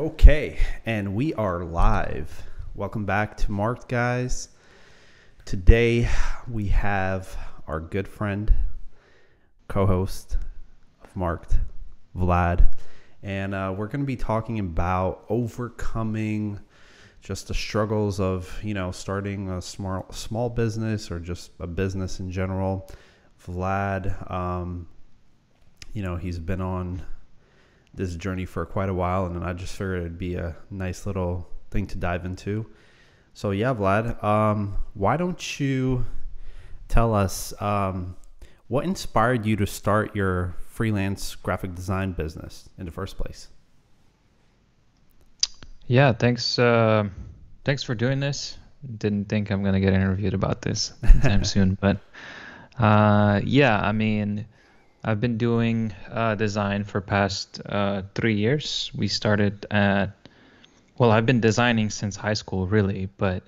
Okay, and we are live. Welcome back to Marked, guys. Today we have our good friend, co-host of Marked, Vlad, and we're going to be talking about overcoming just the struggles of, starting a small business or just a business in general. Vlad, he's been on this journey for quite a while, and then I just figured it'd be a nice little thing to dive into. So yeah, Vlad, why don't you tell us what inspired you to start your freelance graphic design business in the first place? Yeah, thanks for doing this. Didn't think I'm gonna get interviewed about this anytime soon, but yeah, I mean, I've been doing design for past 3 years. I've been designing since high school, really, but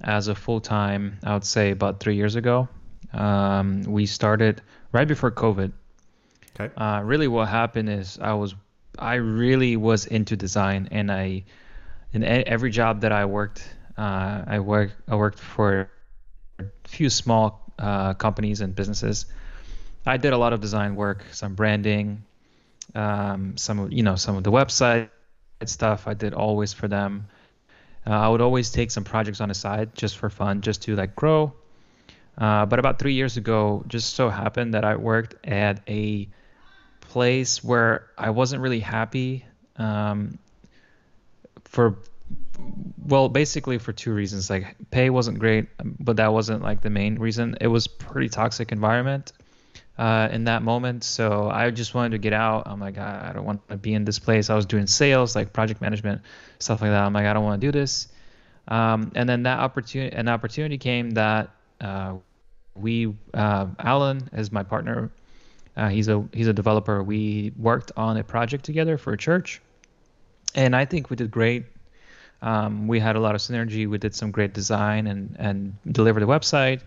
as a full time, I would say about 3 years ago. We started right before COVID. Okay. Really, what happened is I really was into design, and every job that I worked, I worked for a few small companies and businesses. I did a lot of design work, some branding, some of the website stuff. I did always for them. I would always take some projects on the side just for fun, just to like grow. But about 3 years ago, just so happened that I worked at a place where I wasn't really happy. For basically for two reasons. Like pay wasn't great, but that wasn't like the main reason. It was pretty toxic environment in that moment. So I just wanted to get out. I'm like, I don't want to be in this place. I was doing sales, like project management, stuff like that. I'm like, I don't want to do this. And then an opportunity came that Alan is my partner. He's a developer. We worked on a project together for a church, and I think we did great. We had a lot of synergy. We did some great design and delivered the website.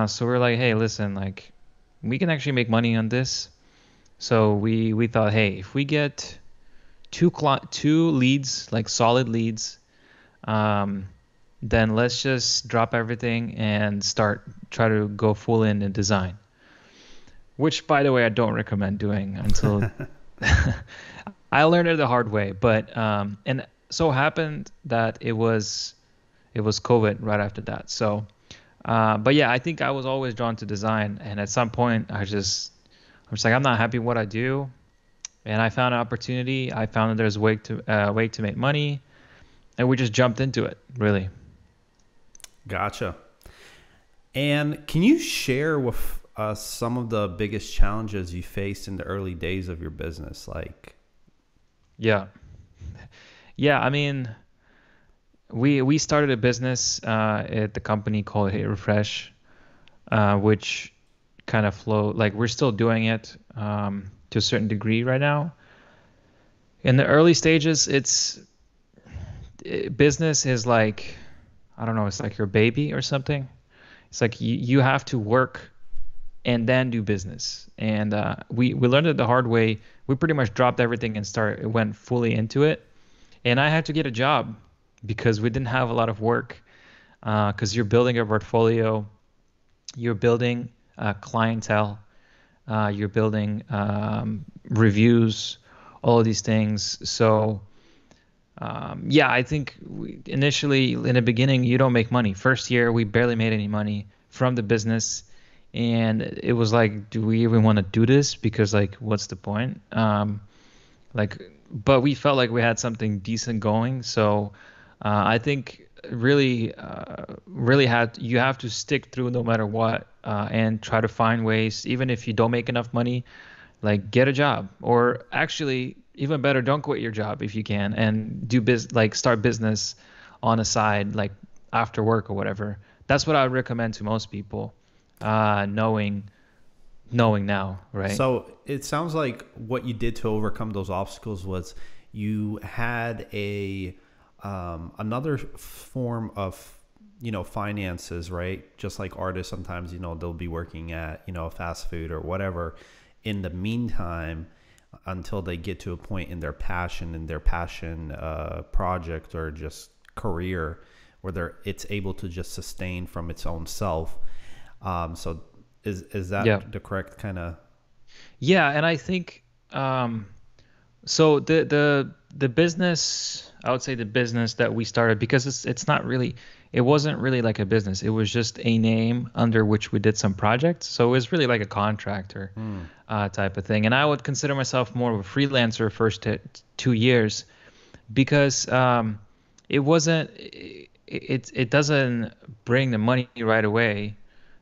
So we're like, hey, listen, like we can actually make money on this. So we thought, hey, if we get two leads, like solid leads, um, then let's just drop everything and try to go full in design. Which, by the way, I don't recommend doing until I learned it the hard way. But and so happened that it was COVID right after that. So, but yeah, I think I was always drawn to design, and at some point, I was like, I'm not happy with what I do, and I found an opportunity. I found that there's a way to make money, and we just jumped into it. Really. Gotcha. And can you share with us some of the biggest challenges you faced in the early days of your business? Like, Yeah. Yeah. I mean, we started a business at the company called Hit Refresh, which kind of flow like we're still doing it to a certain degree right now. In the early stages, business is like, I don't know, it's like your baby or something. It's like you have to work and then do business. And we learned it the hard way. We pretty much dropped everything and went fully into it. And I had to get a job because we didn't have a lot of work. Because you're building a portfolio, you're building clientele, you're building reviews, all of these things. So yeah, I think initially in the beginning you don't make money. First year we barely made any money from the business, and it was like, do we even want to do this? Because like, what's the point? Like, but we felt like we had something decent going. So I think really had you have to stick through no matter what, and try to find ways, even if you don't make enough money, like get a job, or actually even better, don't quit your job if you can, and like start business on a side, like after work or whatever. That's what I would recommend to most people, knowing now, right? so it sounds like what you did to overcome those obstacles was you had a another form of finances, right? Just like artists, sometimes they'll be working at a fast food or whatever. In the meantime, until they get to a point in their passion project or just career where it's able to just sustain from its own self. So is Yeah. that the correct kind of? Yeah, and I think so the business, I would say the business that we started, because it's not really, it wasn't really like a business. It was just a name under which we did some projects. So it was really like a contractor type of thing. And I would consider myself more of a freelancer first 2 years, because it wasn't it doesn't bring the money right away,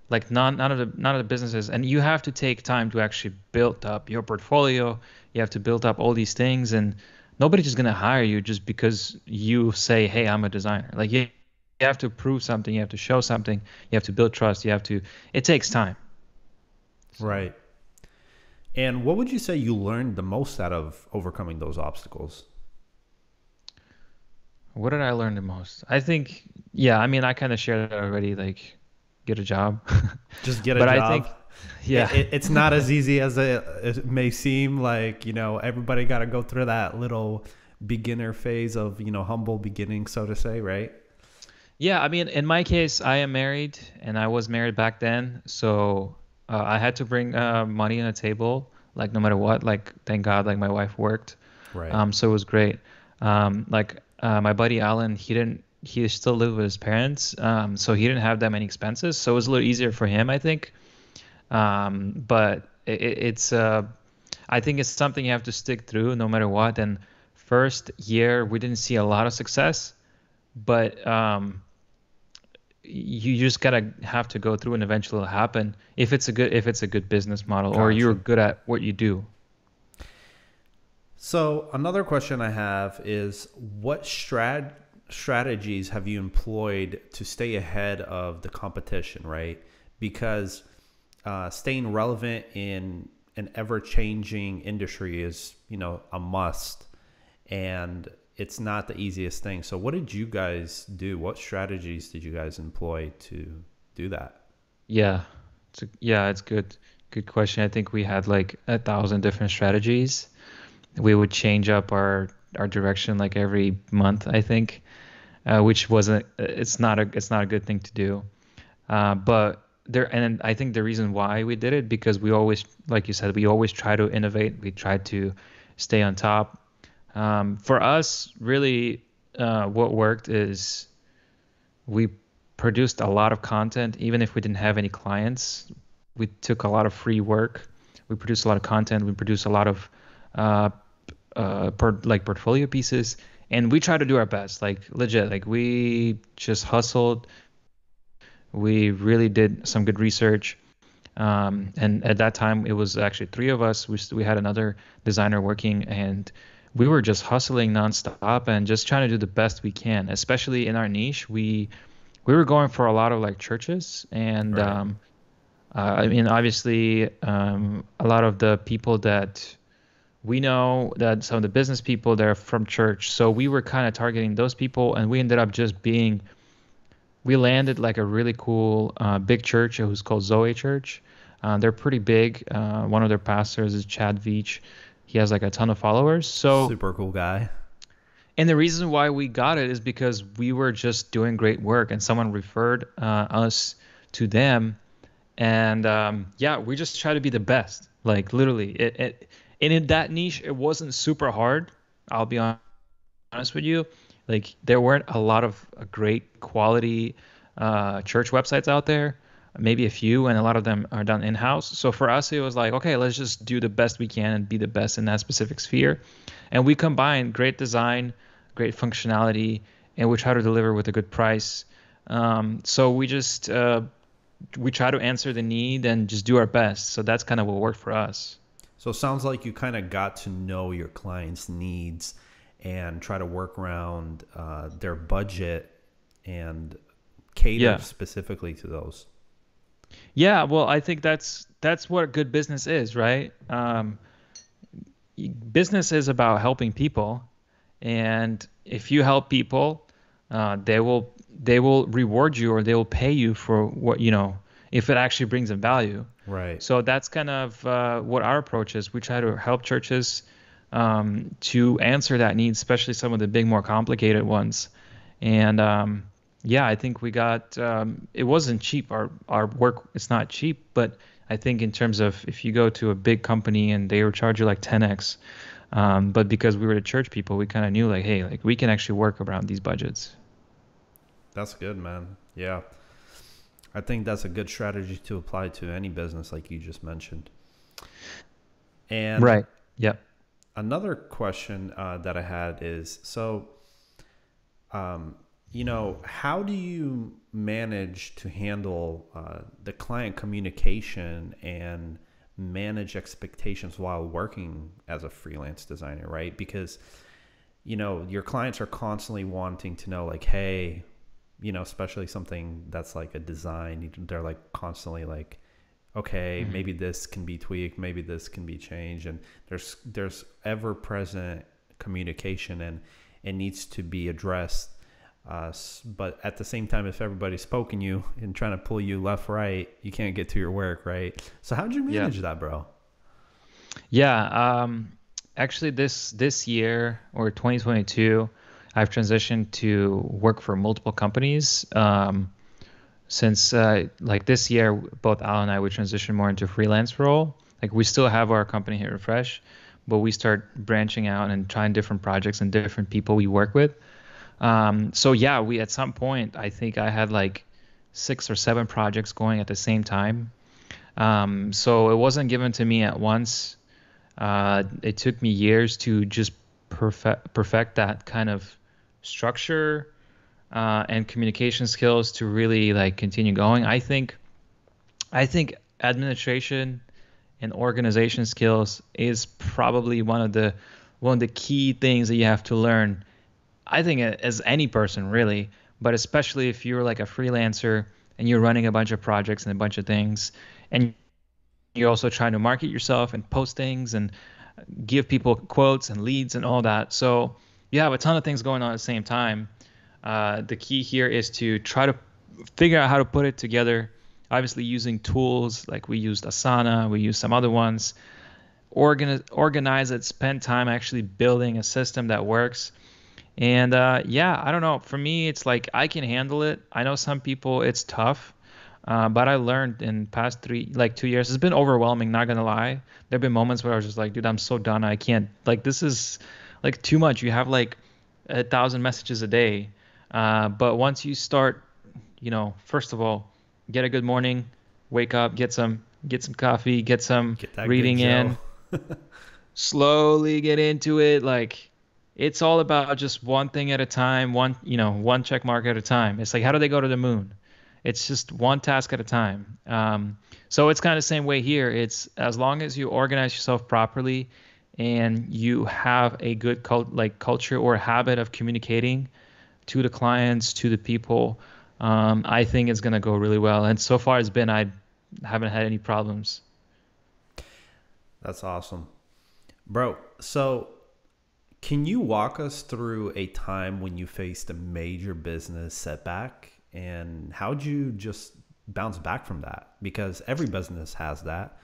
like none of the businesses, and you have to take time to actually build up your portfolio. You have to build up all these things, and nobody's just gonna hire you just because you say, hey, I'm a designer. Like you have to prove something, you have to show something, you have to build trust, it takes time. So Right. And what would you say you learned the most out of overcoming those obstacles? what did I learn the most? I think, yeah, I mean, I kind of shared it already, like get a job. Just get a But I think, job. yeah. It's not as easy as it may seem. Like, everybody got to go through that little beginner phase of, humble beginning, so to say, right? Yeah, I mean, in my case, I am married and I was married back then. So I had to bring money on the table, like no matter what. Like, thank God, like my wife worked. Right. So it was great. My buddy Alan, he still lived with his parents. So he didn't have that many expenses. So it was a little easier for him, I think. But I think it's something you have to stick through no matter what. And first year, we didn't see a lot of success, but you just gotta have to go through, and eventually it'll happen if it's a good business model or you're Gotcha. good at what you do. So another question I have is what strategies have you employed to stay ahead of the competition, right? Because staying relevant in an ever-changing industry is, a must, and it's not the easiest thing. So what did you guys do? What strategies did you guys employ to do that? Yeah, it's good question. I think we had like 1,000 different strategies. We would change up our direction like every month, I think, which wasn't it's not a good thing to do. But there, and I think the reason why we did it, because we always, like you said, we always try to innovate. We try to stay on top. For us, really, what worked is we produced a lot of content, even if we didn't have any clients. We took a lot of free work. We produced a lot of content. We produced a lot of uh, like portfolio pieces, and we try to do our best, like legit. Like we just hustled. We really did some good research. And at that time, it was actually three of us. We had another designer working, and we were just hustling nonstop and just trying to do the best we can. Especially in our niche, we were going for a lot of like churches, and Right. I mean, obviously, a lot of the people that we know, that some of the business people, they're from church. So we were kind of targeting those people, and we ended up just being we landed like a really cool big church who's called Zoe Church. They're pretty big. One of their pastors is Chad Veach. He has like a ton of followers. So, Super cool guy. and the reason why we got it is because we were just doing great work, and someone referred us to them. And yeah, we just try to be the best. Like literally, and in that niche, it wasn't super hard. I'll be honest with you. Like there weren't a lot of great quality church websites out there, maybe a few, and a lot of them are done in-house. So for us, it was like, okay, let's just do the best we can and be the best in that specific sphere. And we combine great design, great functionality, and we try to deliver with a good price. So we try to answer the need and just do our best. So that's kind of what worked for us. So it sounds like you kind of got to know your clients' needs and try to work around their budget and cater Yeah. specifically to those. Yeah, well, I think that's what a good business is, right? Business is about helping people, and if you help people, they will reward you, or they will pay you for what, if it actually brings them value. Right. So that's kind of what our approach is. We try to help churches to answer that need, especially some of the big, more complicated ones. And yeah, I think we got it wasn't cheap. Our work is not cheap, but I think in terms of if you go to a big company and they would charge you like 10x, but because we were the church people, we kind of knew like, hey, like we can actually work around these budgets. That's good, man. Yeah. I think that's a good strategy to apply to any business, like you just mentioned. And Right. Yep. another question that I had is so, um, how do you manage to handle the client communication and manage expectations while working as a freelance designer, right? Because, your clients are constantly wanting to know, like, hey, especially something that's like a design, they're like constantly like, okay, Hmm. maybe this can be tweaked, maybe this can be changed, and there's ever present communication, and it needs to be addressed. But at the same time, if everybody's poking you and trying to pull you left, right, you can't get to your work, right? So how'd you Yeah. manage that, bro? Yeah. Actually, this year or 2022, I've transitioned to work for multiple companies. Since like this year, both Al and I would transition more into freelance role. Like we still have our company here, Refresh, but we start branching out and trying different projects and different people we work with. So yeah, we at some point, I think I had like 6 or 7 projects going at the same time. So it wasn't given to me at once. It took me years to just perfect that kind of structure and communication skills to really like continue going. I think administration and organization skills is probably one of the key things that you have to learn. I think as any person really, but especially if you're like a freelancer and you're running a bunch of projects and a bunch of things, and you're also trying to market yourself and post things and give people quotes and leads and all that. So you have a ton of things going on at the same time. The key here is to try to figure out how to put it together. Obviously, using tools like we used Asana, we use some other ones. Organize it, spend time actually building a system that works. And yeah, I don't know. For me, it's like I can handle it. I know some people it's tough, but I learned in past like 2 years, it's been overwhelming. Not gonna lie, there've been moments where I was just like, dude, I'm so done. I can't. Like this is like too much. You have like 1,000 messages a day, but once you start, first of all, get a good morning, wake up, get some coffee, get some Get that good reading Joe. in, slowly get into it. Like it's all about just one thing at a time, one check mark at a time. It's like how do they go to the moon? It's just one task at a time. So it's kind of the same way here. It's as long as you organize yourself properly and you have a good culture or habit of communicating to the clients, to the people, I think it's gonna go really well. And so far, I haven't had any problems. That's awesome, bro. So can you walk us through a time when you faced a major business setback, and how'd you just bounce back from that? Because every business has that.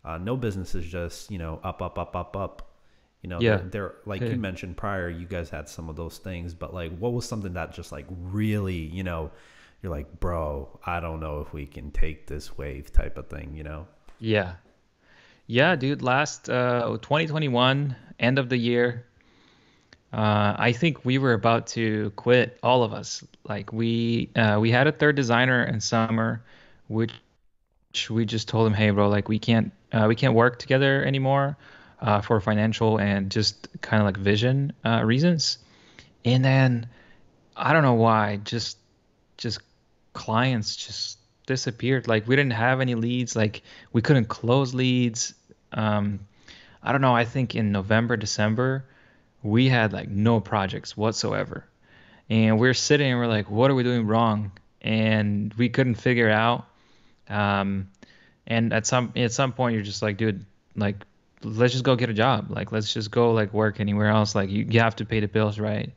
No business is just, up, up, up, up, up. Yeah. They're like you mentioned prior, you guys had some of those things, but like, what was something that just like really, you're like, bro, I don't know if we can take this wave type of thing? Yeah. Yeah, dude. Last 2021, end of the year, I think we were about to quit, all of us. Like we had a third designer in summer, which we just told him, hey, bro, like we can't work together anymore for financial and just kind of like vision reasons. And then I don't know why, just clients just disappeared. Like we didn't have any leads. Like we couldn't close leads. Um, I don't know. I think in November, December, we had like no projects whatsoever. And we're sitting and we're like, what are we doing wrong? And we couldn't figure it out. Um, and at some point, you're just like, dude, like, let's just go get a job. Like, let's just go like work anywhere else. Like, you have to pay the bills, right?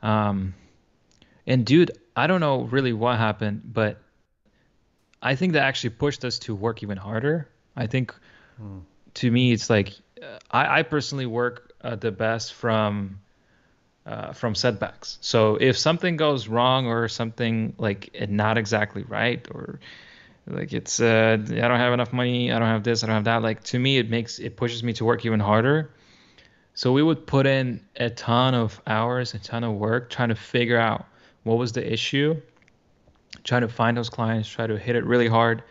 Um, and dude, I don't know really what happened, but I think that actually pushed us to work even harder. I think Hmm. to me, it's like I personally work the best from setbacks. So if something goes wrong or something like not exactly right, or like it's I don't have enough money, I don't have this, I don't have that. Like to me, it pushes me to work even harder. So we would put in a ton of hours, a ton of work trying to figure out what was the issue, trying to find those clients, try to hit it really hard.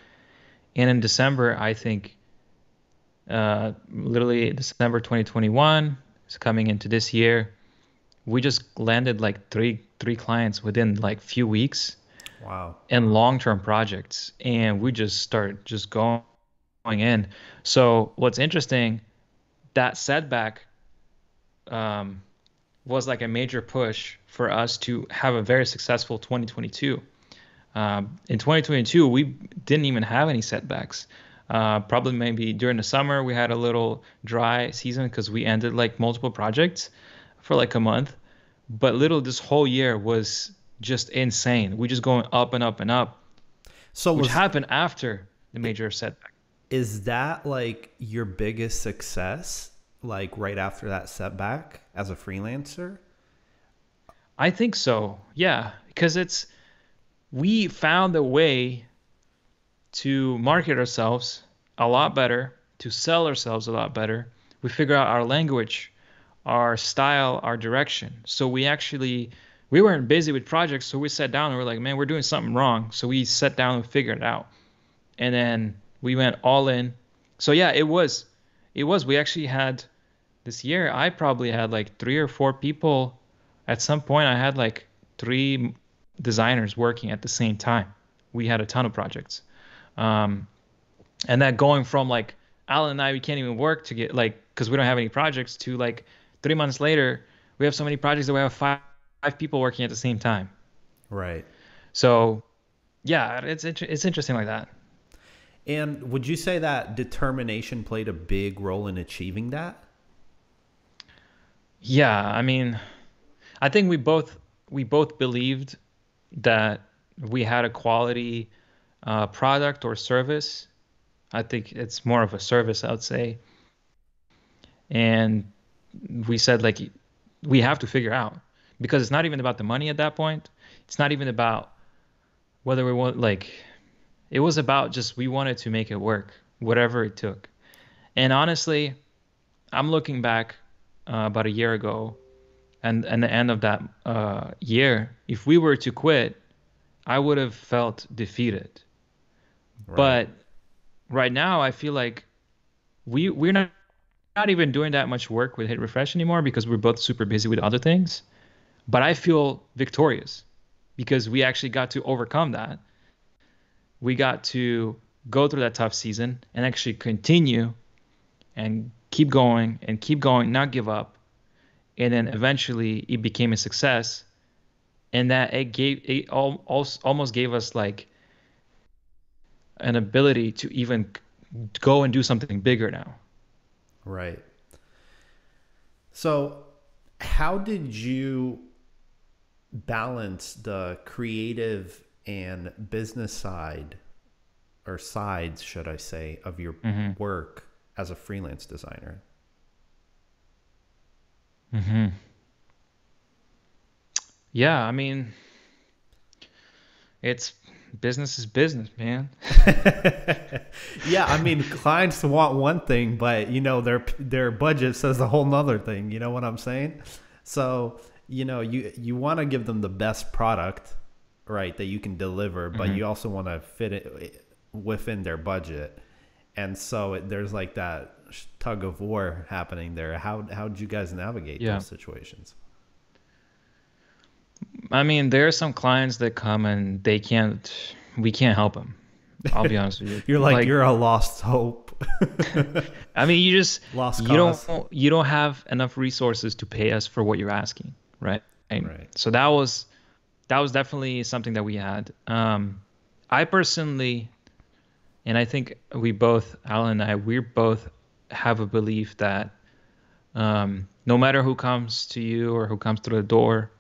And in December, I think literally December 2021 is coming into this year. We just landed like three clients within like few weeks Wow. and long-term projects, and we just started just going in. So what's interesting, that setback um, was like a major push for us to have a very successful 2022. In 2022, we didn't even have any setbacks. Probably maybe during the summer we had a little dry season because we ended like multiple projects for like a month. But little this whole year was just insane. We just going up and up and up, So which was happened after the i- major setback. is that like your biggest success, like right after that setback as a freelancer? I think so. Yeah, because it's we found a way to market ourselves a lot better, to sell ourselves a lot better. We figure out our language, our style, our direction. So we weren't busy with projects, so we sat down and we're like, man, we're doing something wrong. So we sat down and figured it out. And then we went all in. So yeah, it was we actually had this year I probably had like three or four people. At some point I had like three designers working at the same time. We had a ton of projects. Um, and that going from like Alan and I, we can't even work to get like because we don't have any projects to like 3 months later, we have so many projects that we have five people working at the same time. Right. So yeah, it's interesting like that. And would you say that determination played a big role in achieving that? Yeah, I mean, I think we both believed that we had a quality product or service. I think it's more of a service, I would say. And we said like we have to figure out because it's not even about the money at that point. It's not even about whether we want like it was about just we wanted to make it work, whatever it took. And honestly, I'm looking back about a year ago and the end of that year. If we were to quit, I would have felt defeated. Right. But right now, I feel like we're not even doing that much work with Hit Refresh anymore because we're both super busy with other things. But I feel victorious because we actually got to overcome that. We got to go through that tough season and actually continue and keep going, not give up. And then eventually it became a success. And that almost gave us like an ability to even go and do something bigger now. Right. So, how did you balance the creative and business side, or sides, should I say, of your Hmm. work as a freelance designer? Hmm. Yeah, I mean, it's business is business, man. Yeah, I mean, clients want one thing, but their budget says a whole nother thing. You know what I'm saying? So you want to give them the best product, right, that you can deliver, but Hmm. you also want to fit it within their budget. And so there's like that tug of war happening there. How did you guys navigate Yeah. those situations? I mean, there are some clients that come and we can't help them. I'll be honest with you. You're like Like, you're a lost hope, I mean, lost you don't cause. you don't have enough resources to pay us for what you're asking, right? And Right. so that was definitely something that we had. I personally, and I think we both, Alan and I, we both have a belief that no matter who comes to you or who comes through the door,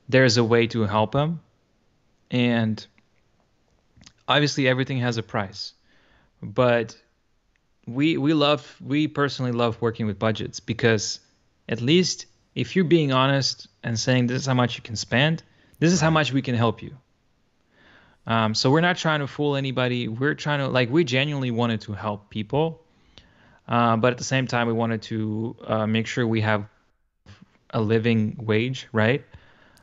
there's a way to help them. And Obviously, everything has a price, but we personally love working with budgets because at least if you're being honest and saying this is how much you can spend, this is how Right. much we can help you. So we're not trying to fool anybody. We're trying to we genuinely wanted to help people, but at the same time we wanted to make sure we have a living wage, right?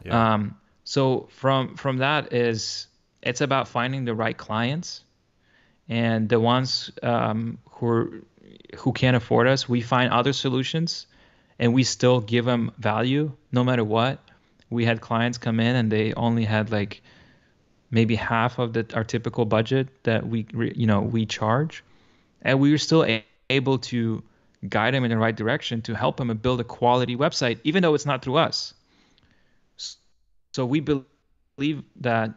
Yeah. Um, so from that is it's about finding the right clients and the ones who can't afford us, we find other solutions and we still give them value no matter what. We had clients come in and they only had like maybe half of our typical budget that we charge, and we were still able to guide them in the right direction to help them build a quality website, even though it's not through us. So we believe that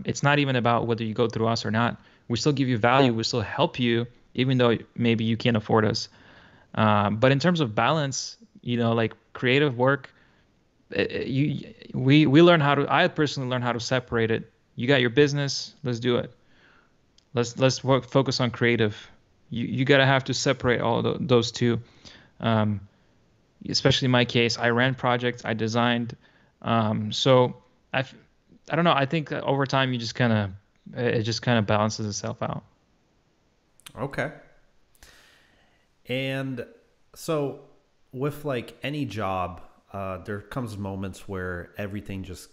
it's not even about whether you go through us or not. We still give you value. We still help you, even though maybe you can't afford us. But in terms of balance, like creative work, we learn how to. I personally learned how to separate it. You got your business, let's do it. Let's focus on creative. You gotta have to separate all those two. Um, Especially in my case, I ran projects, I designed. So I, I don't know. I think that over time you just kind of it just kind of balances itself out. Okay. And so, with like any job, there comes moments where everything just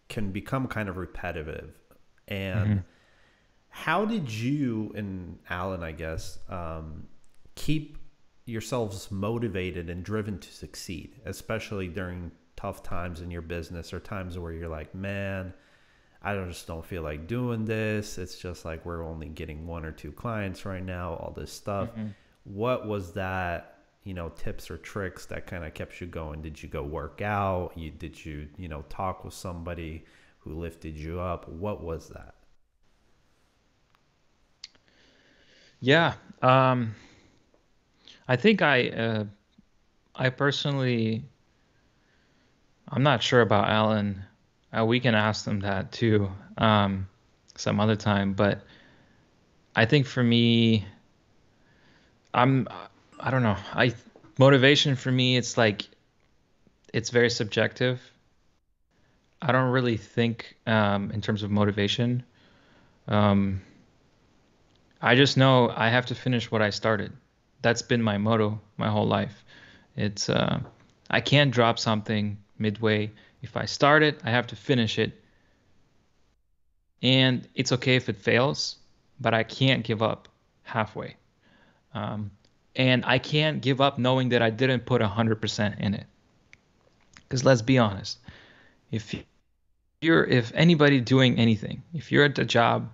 can become kind of repetitive. And Hmm. how did you and Alan, I guess, keep yourselves motivated and driven to succeed, especially during tough times in your business or times where you're like, man, just don't feel like doing this. It's just like we're only getting one or two clients right now, all this stuff. Hmm. What was that, tips or tricks that kind of kept you going? Did you go work out? Did you, talk with somebody who lifted you up? What was that? Yeah. I think I personally I'm not sure about Alan. We can ask them that too some other time. But I think for me, I'm I don't know. I motivation for me, it's like it's very subjective. I don't really think in terms of motivation. Um, I just know I have to finish what I started. That's been my motto my whole life. It's I can't drop something midway. If I start it, I have to finish it. And it's okay if it fails, but I can't give up halfway. Um, and I can't give up knowing that I didn't put 100% in it. Because let's be honest, if if anybody doing anything, if you're at a job,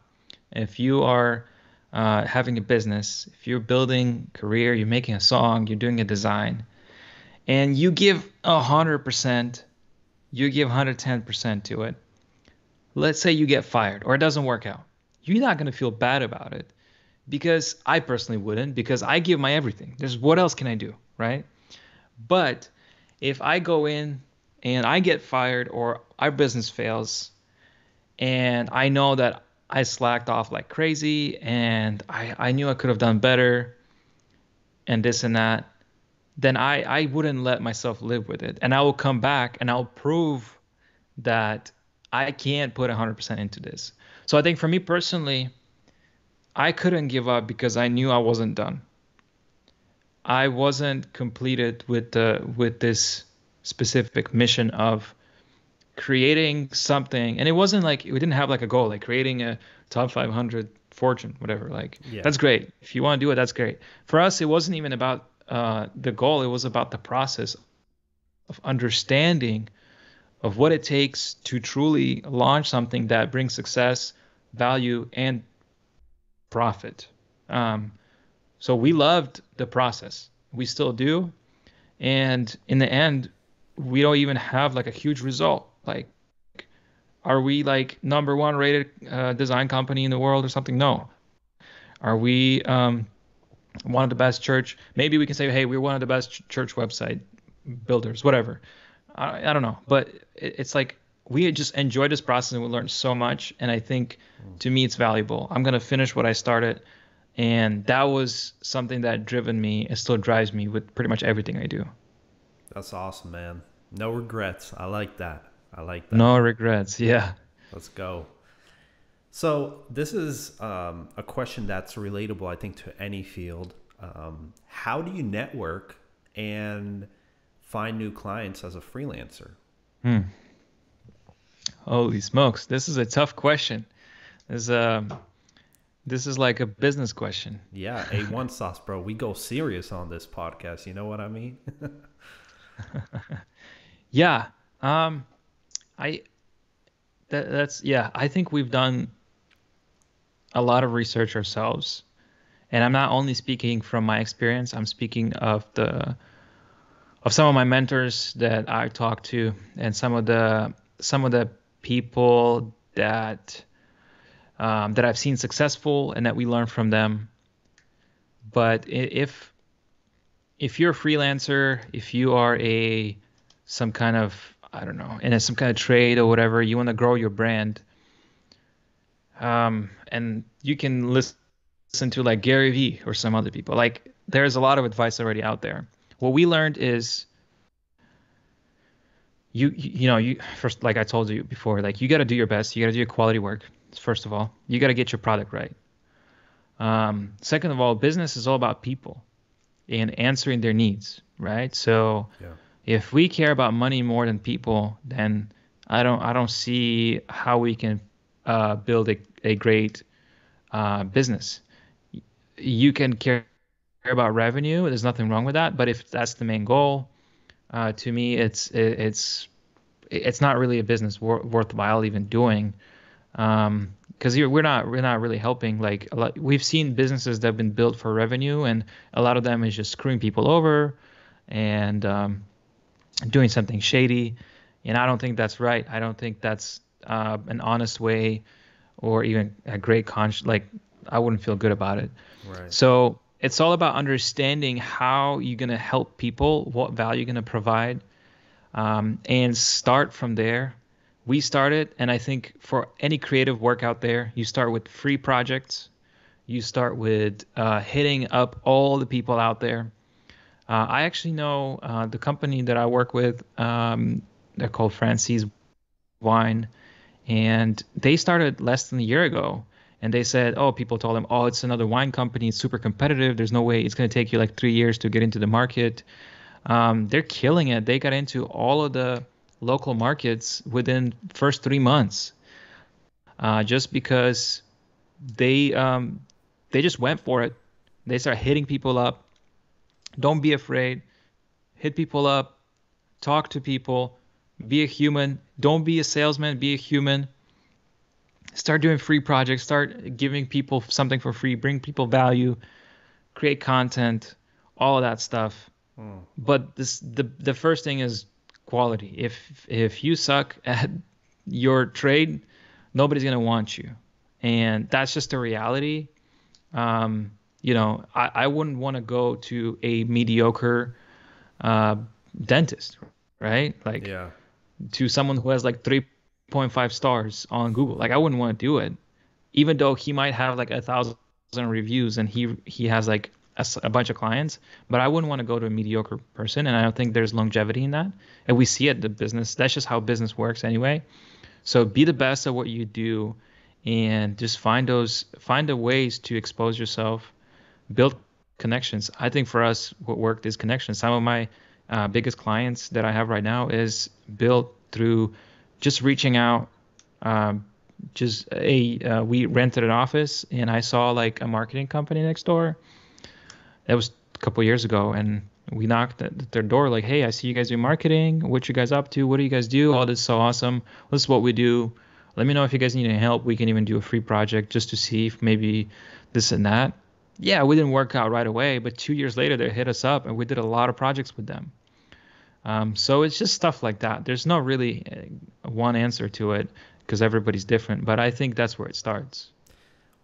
if you are having a business, if you're building a career, you're making a song, you're doing a design, and you give 100%, you give 110% to it. Let's say you get fired or it doesn't work out. You're not going to feel bad about it because I personally wouldn't because I give my everything. There's what else can I do, right? But if I go in and I get fired or our business fails and I know that I slacked off like crazy and I knew I could have done better and this and that, then I wouldn't let myself live with it. And I will come back and I'll prove that I can't put 100% into this. So I think for me personally, I couldn't give up because I knew I wasn't done. I wasn't completed with this specific mission of creating something, and it wasn't like we didn't have like a goal like creating a top 500 fortune whatever. Like Yeah. that's great if you want to do it, that's great. For us it wasn't even about the goal, it was about the process of understanding of what it takes to truly launch something that brings success, value, and profit. So we loved the process, we still do, and in the end we don't even have like a huge result. Like, are we like number one rated design company in the world or something? No. Are we one of the best church? Maybe we can say, hey, we're one of the best church website builders, whatever. I don't know, but it's like we just enjoyed this process and we learned so much. And I think Mm. to me, it's valuable. I'm going to finish what I started. And that was something that driven me. It still drives me with pretty much everything I do. That's awesome, man. No regrets. I like that. I like that. No regrets. Yeah. Let's go. So this is a question that's relatable, I think, to any field. How do you network and find new clients as a freelancer? Hmm. Holy smokes. This is a tough question. This, um, this is like a business question. Yeah, A1 sauce, bro. We go serious on this podcast. You know what I mean? Yeah. Um, I, yeah, I think we've done a lot of research ourselves. And I'm not only speaking from my experience, I'm speaking of some of my mentors that I talked to and some of the people that I've seen successful and that we learn from them. But if you're a freelancer, if you are a some kind of, I don't know, in some kind of trade or whatever, you want to grow your brand, and you can listen to like Gary Vee or some other people. Like there's a lot of advice already out there. What we learned is you first, like I told you before, like you got to do your best. You got to do your quality work. First of all, you got to get your product right. Second of all, business is all about people and answering their needs, right? So Yeah. if we care about money more than people, then I don't see how we can build a great business. You can care about revenue. There's nothing wrong with that. But if that's the main goal, to me, it's not really a business worthwhile even doing. Because we're not really helping. Like we've seen businesses that have been built for revenue, and a lot of them is just screwing people over and doing something shady. And I don't think that's right. I don't think that's an honest way or even a great like I wouldn't feel good about it. Right. So it's all about understanding how you're gonna help people, what value you're gonna provide, and start from there. We started, and I think for any creative work out there, you start with free projects. You start with hitting up all the people out there. I actually know the company that I work with. They're called Francie's Wine, and they started less than a year ago. And they said, oh, people told them, oh, it's another wine company. It's super competitive. There's no way it's going to take you like 3 years to get into the market. They're killing it. They got into all of the local markets within first 3 months, just because they um, they just went for it. They start hitting people up. Don't be afraid. Hit people up. Talk to people. Be a human. Don't be a salesman. Be a human. Start doing free projects. Start giving people something for free. Bring people value. Create content. All of that stuff. Mm. But the first thing is quality. If you suck at your trade, nobody's gonna want you, and that's just the reality. I wouldn't want to go to a mediocre uh, dentist, right? Like Yeah. to someone who has like 3.5 stars on Google. Like I wouldn't want to do it, even though he might have like 1,000 reviews and he has like a bunch of clients. But I wouldn't want to go to a mediocre person, and I don't think there's longevity in that. And we see it in the business. That's just how business works anyway. So be the best at what you do, and just find the ways to expose yourself, build connections. I think for us, what worked is connections. Some of my biggest clients that I have right now is built through just reaching out. Um, we rented an office, and I saw like a marketing company next door. That was a couple years ago, and we knocked at their door like, "Hey, I see you guys do marketing. What you guys up to? What do you guys do? Oh, this is so awesome. This is what we do. Let me know if you guys need any help. We can even do a free project just to see if maybe this and that." Yeah, we didn't work out right away, but 2 years later, they hit us up, and we did a lot of projects with them. So it's just stuff like that. There's no really one answer to it because everybody's different, but I think that's where it starts.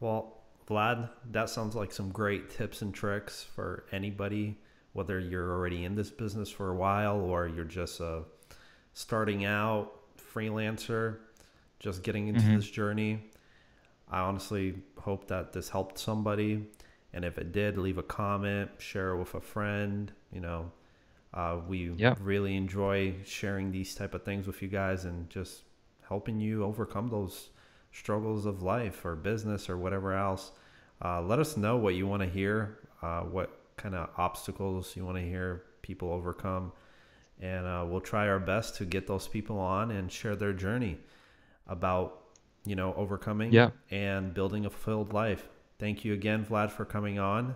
Well, Vlad, that sounds like some great tips and tricks for anybody, whether you're already in this business for a while or you're just starting out, freelancer just getting into Mm-hmm. this journey, I honestly hope that this helped somebody. And if it did, leave a comment, share it with a friend. We Yeah. really enjoy sharing these type of things with you guys and just helping you overcome those struggles of life or business or whatever else. Let us know what you want to hear, what kind of obstacles you want to hear people overcome. And we'll try our best to get those people on and share their journey about, overcoming Yeah. and building a fulfilled life. Thank you again, Vlad, for coming on.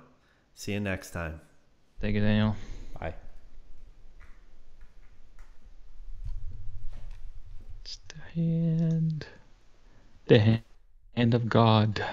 See you next time. Thank you, Daniel. Bye. It's the hand of God.